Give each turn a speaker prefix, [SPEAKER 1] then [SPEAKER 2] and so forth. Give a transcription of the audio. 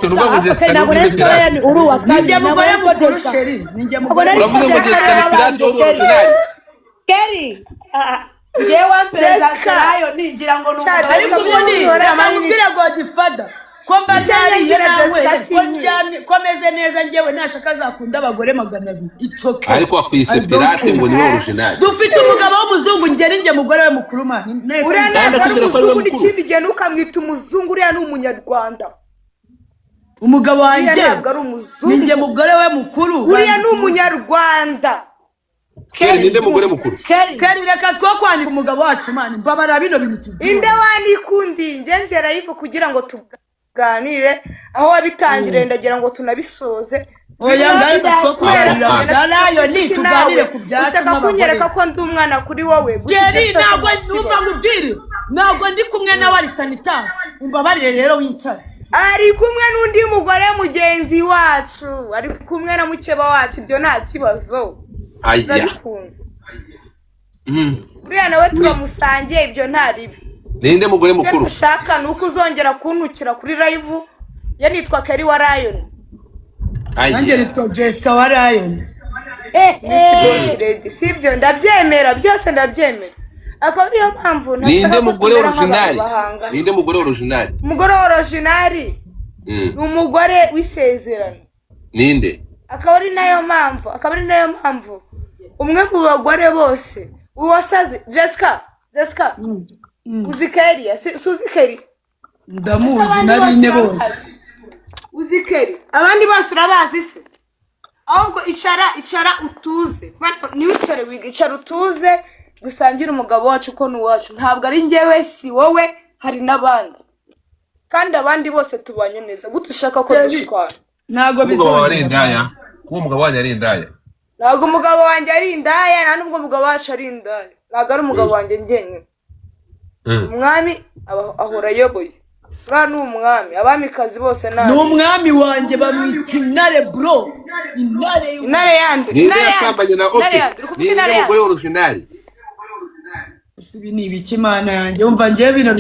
[SPEAKER 1] nuvuga ngo Jessica
[SPEAKER 2] ntabwo nari Brian uri uwa kabiri
[SPEAKER 3] ninjye mugore mukuru sheri ninjye mugore
[SPEAKER 1] uravuze ngo Jessica ni pirate uri original
[SPEAKER 2] Kerry jewe perezida yayo ningira ngo
[SPEAKER 3] numva ariko ubundi amubwire Godfather ko mbajyariye nawe ko cyane komeze neza ngewe nashaka zakunda abagore 200 itoke
[SPEAKER 1] ariko akwise pirate ngo ni original
[SPEAKER 3] dufite umugabo w'umuzungu ngeri nge mugore we mukuru mani
[SPEAKER 4] urana ari umuzungu n'ikindi gihe nukamwita umuzungu uriya ni umunyarwanda
[SPEAKER 3] umugabo wanjye ninjye mugore we mukuru
[SPEAKER 4] uriya ni umunyarwanda
[SPEAKER 1] Kerry ninde mugore mukuru
[SPEAKER 3] Kerry reka two kwandika umugabo wacu mani mbabara bino bintu tugiye
[SPEAKER 4] inde wanikundi ngenjera yifu kugira ngo tuganire aho wabitangire ndagira ngo tunabisoze
[SPEAKER 3] oya ngari two kwerira byarayo ni tuganire ku byacu
[SPEAKER 4] ushaka kunyereka ko ndi umwana kuri wowe
[SPEAKER 3] Kerry ntabwo numva ngubwire ntabwo ndi kumwe na wari Sanitas umbabarire rero w'insazi
[SPEAKER 4] ari kumwe n'undi mugore mugenzi wacu ari kumwe na mukeba wacu ibyo nta kibazo
[SPEAKER 1] aya
[SPEAKER 4] uriya nawe turamusangiye ibyo ntaribi
[SPEAKER 1] ninde mugore mukuru
[SPEAKER 4] ushaka nuko uzongera kuntukira kuri live yanitwa Kerry wa Lion
[SPEAKER 3] nanjye nitwa Jessica wa Lion
[SPEAKER 4] sibyo ndabyemera byose ndabyemera akaba niyo mpamvu
[SPEAKER 1] ninde mugore original ninde mugore original
[SPEAKER 4] umugore original ni umugore w'isezerano
[SPEAKER 1] ninde
[SPEAKER 4] akaba ari nayo mpamvu umwe mu bagore bose uwasaze Jessica uzi Kerry suzi Kerry
[SPEAKER 3] ndamuzi narine bose
[SPEAKER 4] uzi Kerry abandi bose urabazi se ahubwo icara utuze ni wicare wigicara utuze dusangira umugabo wacu ko nuwacu ntabwo ari njyewe si wowe hari nabandi kandi abandi bose tubanye neza gute ushaka ko dushwana
[SPEAKER 3] ntago
[SPEAKER 1] bizongera uwo mugabo wanjye ari indaya
[SPEAKER 4] ntago umugabo wanjye ari indaya nta nubwo umugabo wacu ari indaya ntago ari umugabo wanjye njyenyine umwami ahora ayoboye uriya ni umwami abamikazi bose
[SPEAKER 3] ni umwami wanjye bamwita intare bro
[SPEAKER 4] intare yandi
[SPEAKER 1] ninde yasambanye na oke ninde mugore original
[SPEAKER 3] ibi ni ibiki mana yanjye umva ngiye bino